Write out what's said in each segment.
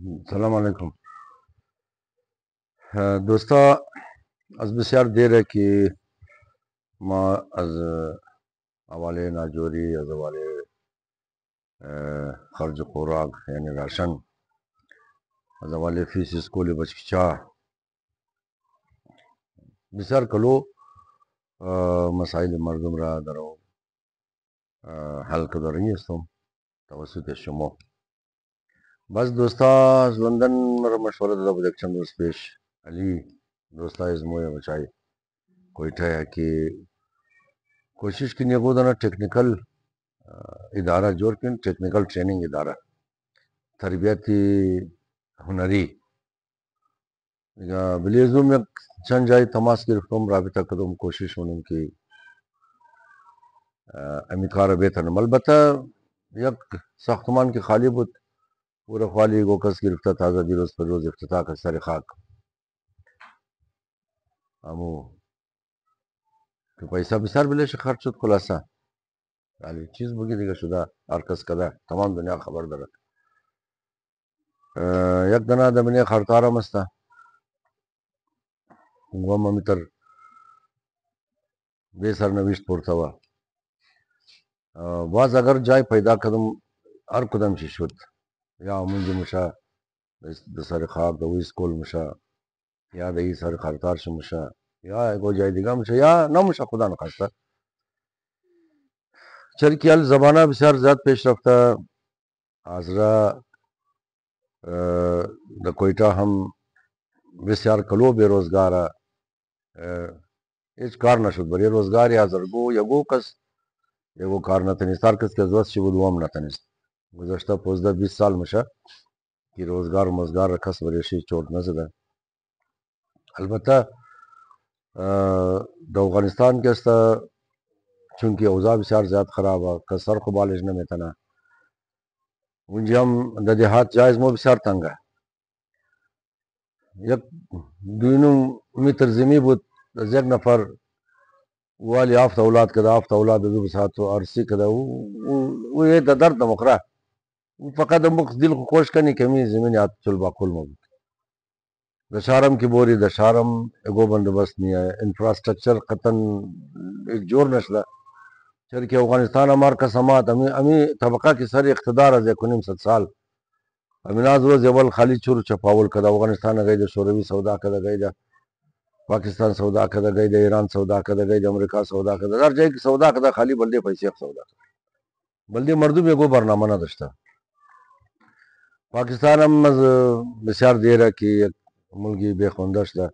السلام علیکم دوستا از بسیار دیره که ما از حواله ناجوری از حواله خرج خوراک یعنی راشن از حواله فیس اسکول بچکچا بسیار کلو مسائل مردم را درو حل کدرنی استم توسط شما بس دوستا از لندن مرا مشوره داده بود یک چند روز پیش علی دوستا از موی بچائی کوئٹہ ہے کہ کوشش کی نیگو دانا ٹیکنیکل ادارہ جوړ کړي ټیکنیکل ټریننګ اداره تربیتی هنری بلیزوم یک چند جای تماس گرفتم رابطه کردم کوشش کنم که امی کار بهترم البته یک ساختمان که خالی بود پورا خالی گو کس گرفته تازه دیروز پر روز افتتاح کرد سر خاک امو که پیسه بسیار بلش خرج شد خلاصه ولی چیز بگی دیگه شده هر کس کده تمام دنیا خبر داره یک دنه دمینه خرطارم است و ممیتر به سرنوشت پورته و باز اگر جای پیدا کردم هر کدام چی شد یا منجی مشه د سر خاک د وی سکول مشه یا د ای سر خرطار شه مشه یا گو جای دیگه مشه یا نمشه خدا نخواسته چرکی ال زمانه بسیار زیاد پیش رفته حاضره د کوئٹه هم بسیار کلو بے روزگاره هیچ کار نشد برای روزگاری حاضرگو یگو کس یگو کار نتنیست هر کس که زوست شی بود وام نتنیست گذشته 15-20 سال میشه که روزگار مزگار کس بریشی چورت نزده البته د افغانستان که است چونکه اوضاع بسیار زیاد خرابه کسر خو بالش نمیتنه اونجا هم د دهات جایز مو بسیار تنگه یک دوینو متر زمین بود از یک نفر والی آفت اولاد کده آفت اولاد دو بساتو عرصی کده او یه د درد مخره فقط مخ دل خو خوش کنی کمی زمین آت چل باقول مو بود د شارم کی بوری د شارم اگو بندوبست نیه انفراسٹرکچر قطن ایک جور نشده چرکی افغانستان ہمار قسمات امی طبقہ کی سر اقتدار از 1.5 سال امیناز روز اول خالی چور چپاول کده افغانستان گئی ده شوروی سودا کده گئی ده پاکستان سودا کده گئی ده ایران سودا کده گئی ده امریکا سودا کده هر جای کی سودا کده خالی بلدی پیسې سودا کده بلدی مردم یگو برنامه نداشته پاکستان هم از بسیار دیره که یک ملکی بے خونده شده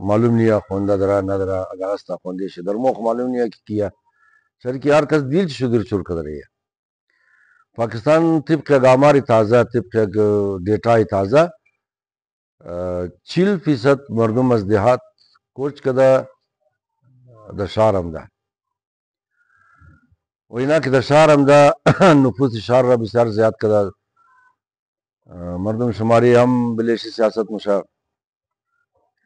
معلوم نیه خونده داره نداره اگر هست خونده شه در موخ معلوم نیه که کیه چرکی هر کس دیل چشو دیر چور کده رهیه پاکستان طبق یک آماری تازه طبق یک دیتای تازه 40% مردم از دهات کوچ کده د شهر هم ده و اینا که د شهر هم ده نفوس شهر را بسیار زیاد کده مردم شماری هم بلیشی سیاست مشه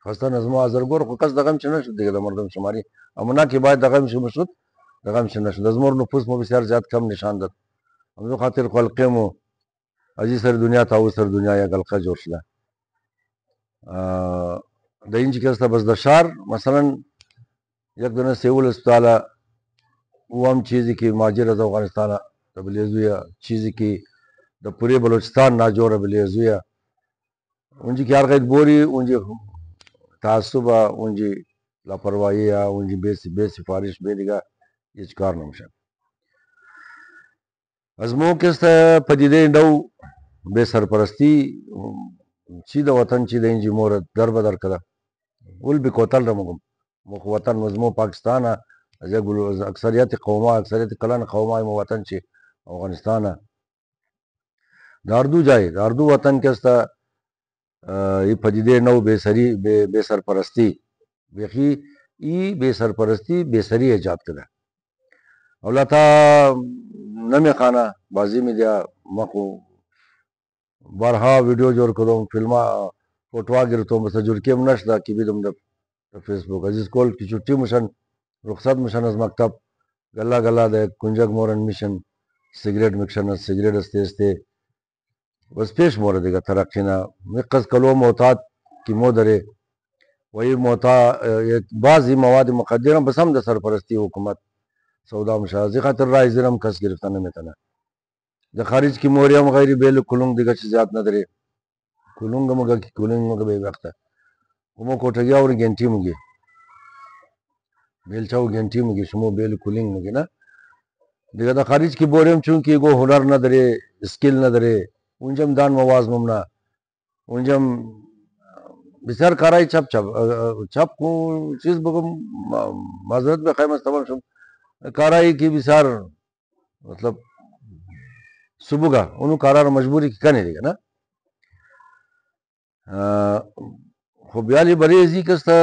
خسته نظم و ازرگور خو کس دغم چه نشد دیگه د مردم شماری امونا که باید دغم شه مشد دغم شه نشد از مور نفوس مو بسیار زیاد کم نشان داد همزو خاطر خلقه مو ازی سر دنیا تا او سر دنیا یا گلقه جوړ شده د اینجی که است بس د شهر مثلا یک دنه سیول اسپتاله او هم چیزی که ماجر از افغانستان بلیزویا چیزی که د پوری بلوچستان ناجوره بلیزویا اونجی که هر قید بوری اونجی تعصب اونجی لاپرواهی اونجی بے سفارش بے دیگه هیچ کار نمیشه از مو که است پدیده نو بے سرپرستی چی د وطن چی د اینجی مور در بدر کده ول بی کوتل رمگم مخ وطن مزمو پاکستان از اکثریت قوما اکثریت کلان قوما مو وطن چی افغانستان داردو جای داردو وطن که است ای پدیده نو بے سری بے سرپرستی بیخی ای بے سرپرستی بے سری ایجاد کده اولا تا نمی خانه بازی می دیا مخو بارها ویڈیو جوړ کردم فیلما فوٹوا گرفتم بس جرکیم نشده که بیدم در فیسبوک عزیز کول کی چھٹی مشن رخصت مشن از مکتب گلا ده کنجک مورن میشن سیگریٹ مکشن سیگریٹ استه بس پیش مورد دیگه ترقینا مقص کلو معتاد کی مودره وی بعضی مواد مقدره بس هم د سرپرستی حکومت سودا مشازی خاطر رایزرم کس گرفتن نمیتونه د خارج کی موریم غیر بیل کلونگ دیگه چیز زیاد نداره کلونگ مگه کی کلونگ مگه به وقته کومو کوټګیا اور ګنټي مګي بیل چاو ګنټي مګي شمو بیل کولینگ مګي نه دیگه د خارج کی بوریم چون کی گو هنر نداره اسکیل نداره اونجم دان مواز ممنا اونجم بسیار کارای چپ کو چیز بگم معذرت به خیمه استعمال شم کارای کی بسیار مطلب صبح اونو کارار مجبوری کی کنه دیگه نه خب یالی بریزی کستا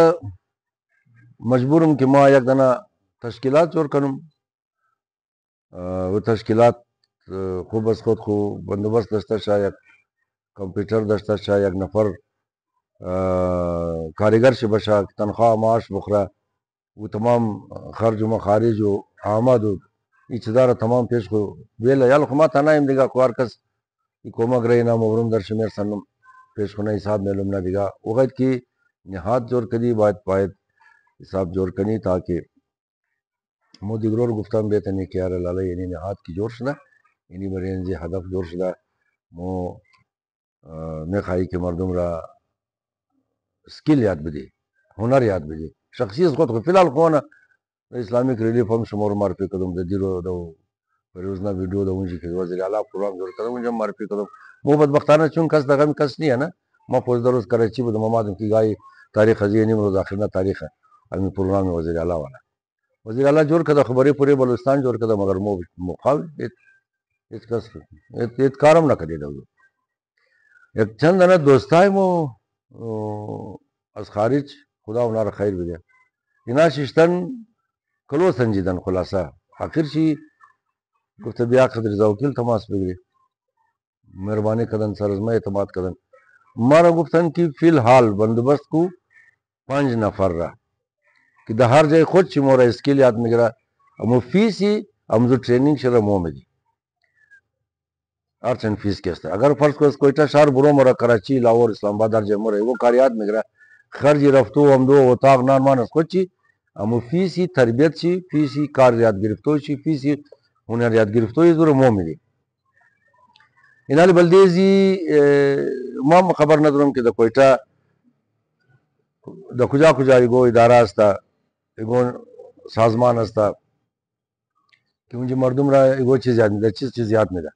مجبورم که ما یک دانه تشکیلات جور کنم و تشکیلات خوب از خود خوب بندوبست داشته شاید یک کمپیوتر داشته شاید یک نفر کارگر شه بشه تنخواه معاش بخوره و تمام خرج و مخارج و آمد و این چیزا تمام پیش خو بیله یال خو ما تنایم دیگه کوار کس ای کومک راینا مبروم در شمیر سنم پیش خونه حساب معلوم نه دیگه وقت کی نهاد جور کدی باید حساب جور کنی تاکہ مو دیگرور گفتم بیتنی که یار لاله یعنی نهاد کی جور شده یعنی برینزی هدف جور شده مو میخواهی که مردم را سکیل یاد بدی هنر یاد بدی شخصیت خود خو فیلال خونه اسلامیک ریلیف هم شمار معرفی کردم د دیرو دو پروزنا ویڈیو د اونجی که وزیر اعلی پروگرام جوړ کړم اونجا معرفی کردم مو بدبختانه چون کس دغه کس نه نه ما پوز دروز کراچی بود مامادم کی گای تاریخ ازینی روز اخرنا تاریخ امی پروگرام وزیر اعلی والا وزیر اعلی جوړ کړه خبرې پوری بلوچستان جوړ کړه مگر مو مخاو هیڅ کس هیڅ کارم نه کړی دا یک چند نه دوستای مو از خارج خدا اونار خیر بده اینا ششتن کلو سنجیدن خلاصه آخر چی گفت بیا قدر زوکیل تماس بگیری مهربانی کردن سر از ما اعتماد کردن مارا گفتن که فی الحال بندوبست کو 5 نفر را که در هر جای خود چی مورا اسکیل یاد میگیره امو فیسی امزو ٹریننگ شده مو میدی هر چند فیس کسته اگر فرض کو کوئٹہ شهر برو مورا کراچی لاهور اسلام آباد هر جای مورا وہ کار یاد میگیره خرجی رفتو امدو اتاق نان مان از خود چی امو فیسی تربیت چی فیسی کار یاد گرفتو چی فیسی هنر یاد گرفتوی زور مو میدی اینال بلدیزی ما خبر ندارم که د کوئٹہ د کجا کجا ایگو اداره است ایگو سازمان است که اونجا مردم را ایگو چیز یاد میده چیز یاد میده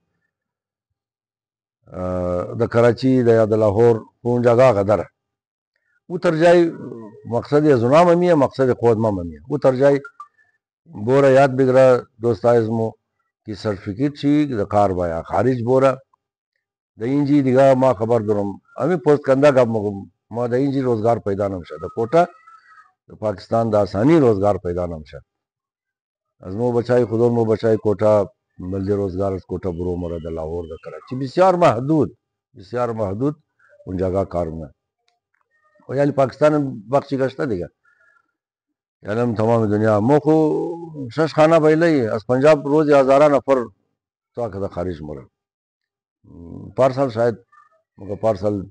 د کراچی د یا د لاهور اونجا گاه قدر او تر جای مقصد ازنا ممیه مقصد خود ما ممیه او تر جای بورا یاد بگره دوستایزمو کی سرٹیفیکیٹ چی د کار بایا خارج بورا د اینجی دیگه ما خبر دارم امی پوست کنده گپ مگم ما د اینجی روزگار پیدا نمشه د کوټه د پاکستان د آسانی روزگار پیدا نمشه از مو بچای خودون مو بچای کوټه ملدی روزگار از کوټه برو مره د لاهور د کراچی بسیار محدود اون جگہ کار میں و یعنی پاکستان بخشی گشته دیگه یعنی تمام دنیا مو خو شش خانه بیلی از پنجاب روز هزاران نفر تا که خارج مره پارسال شاید مگر پارسال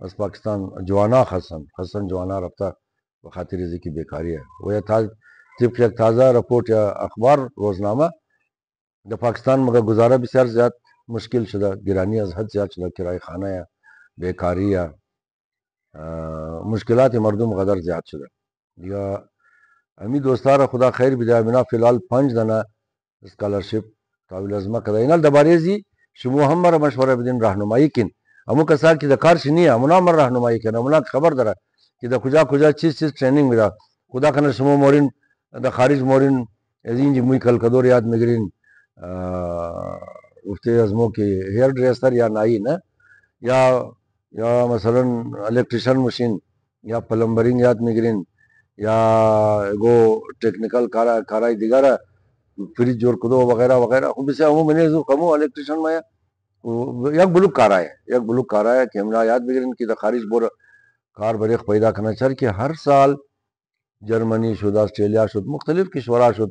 از پاکستان جوانا خصن جوانا رفته به خاطر ذکی بیکاری ہے وہ طبق یک تازه رپورٹ یا اخبار روزنامه د پاکستان مگر گزاره بسیار زیاد مشکل شده گرانی از حد زیاد شده کرای خانه یا بیکاری یا مشکلات مردم قدر زیاد شده یا امی دوستار خدا خیر بده امینا فی الحال 5 دانه اسکالرشپ قابل ازما کده اینال دباریزی شما هم مرا مشوره بدین راهنمایی کن امو کسا کی د کار شنی امونا مر راهنمایی کن امونا خبر داره که د کجا چیز ٹریننگ میرا خدا کنه شما مورین د خارج مورین از اینجی موی کل کدور یاد میگرین افته از مو که هیر ڈریسر یا نائی نه یا مثلا الیکٹریشن مشین یا پلمبرینگ یاد میگرین یا گو ٹیکنیکل کارای دیگره فریج جور کدو وغیرہ وغیرہ خب بسیار همو منی زو کمو الیکٹریشن مایا یک بلوک کار ہے کہ ہمنا یاد بگرین کی دا خارج بور کار بریخ پیدا کرنا چاہر کہ ہر سال جرمنی شد آسٹریلیا شد مختلف کشورہ شد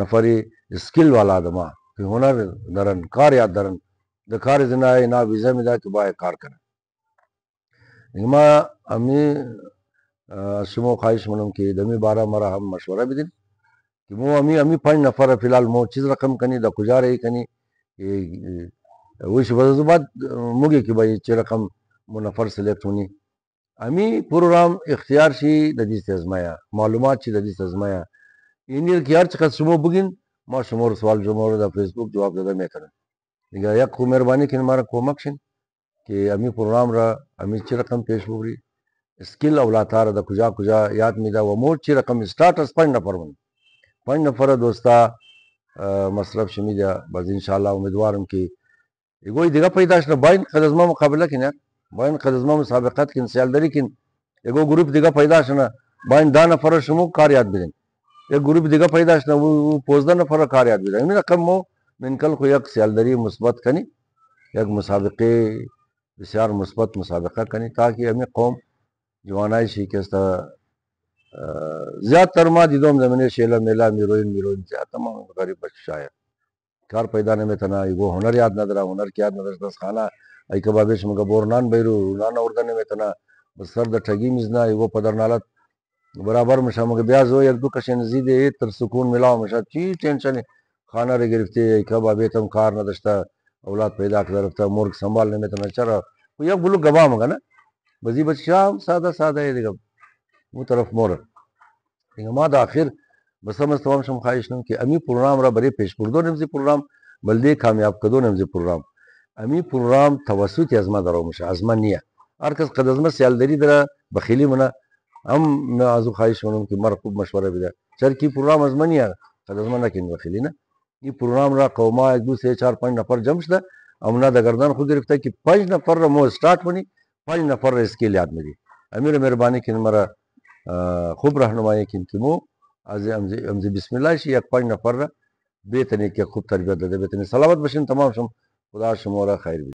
نفری اسکل والا دما کہ ہنر درن کار یاد درن د کار زنا نا ویزا میں دا کہ با کار کرن ما امی شمو خواہش منم کہ دمی بارہ مرا ہم مشورہ بھی دن کہ مو امی 5 نفر فی الحال مو چیز رقم کنی دا کجا رہی کنی وش وزد بعد مگی کہ بھائی چی رقم مو نفر سلیکٹ ہونی امی پروگرام اختیار شی ددیس ازمایا معلومات شی ددیس ازمایا اینی کہ ہر چقدر شمو بگین ما شمور سوال جمعور دا فیس بک جواب دادا میں کرن دیگه یک خو مهربانی کنی مارا کمک شین که امی پروگرام را امی چی رقم پیش ببری اسکل اولاتار دا کجا کجا یاد میده و مور چی رقم استارت از 5 نفر من 5 نفر دوستا مصرف شمیده باز انشاءالله امیدوارم که اگوی دیگه پیداش نه باین قد از ما مقابله کن یار باین قد از ما مسابقت کن سیالداری کن اگو گروپ دیگه پیداش نه باین 10 نفر شمو کار یاد بدین یک گروپ دیگه پیداش نه و 15 نفر کار یاد بدین این رقم مو منکل خو یک سیالداری مثبت کنی یک مسابقه بسیار مثبت مسابقه کنی تاکہ ہمیں قوم جوانائی شی کستا زیادہ تر ما دیدوم زمینه شیلا میلا میروین زیادہ تمام غریب بچ شاید کار پیدا نمی تنا ایگو ہنر یاد ندرا ہنر کی یاد ندرا دس خانہ ای کبابیش مگا بورنان بیرو نانا اردن نمی تنا بس سر دا ٹھگی میزنا ایگو پدر نالت برابر مشا مگا بیازو یک دو کشن زیده تر سکون ملاو مشا چی ٹینشن خانہ رہ گرفتے ای کبابیتم کار ندشتا اولاد پیدا کر رفتا مرگ سنبھال نمی تنا چرا یک بلو گبا مگا نا بزی بچ شام سادہ سادہ ہے دیگا وہ طرف مور دیگا ما دا آخر بس ہم تمام شم خواہش نم کہ امی پروگرام را بری پیش بردو نمزی پروگرام بلدی کامیاب کدو نمزی پروگرام امی پروگرام توسط ازما درو مشه ازما نیه هر کس قد ازما سیالداری درا بخیلی منا هم ازو خواهش منم که مر خوب مشوره بده چر کی پروگرام ازما نیه قد ازما نکن بخیلی نه این پروگرام را قوما 1 2 3 4 5 نفر جمع شده امنا د گردن خود گرفته که 5 نفر را مو استارت ونی 5 نفر را اسکیل یاد میدی امیر مهربانی کن مرا خوب راهنمایی کن که مو از امزی بسم الله شی یک 5 نفر را بهتنی که خوب تربیت داده بهتنی سلامت باشین تمام شم خدا شما را خیر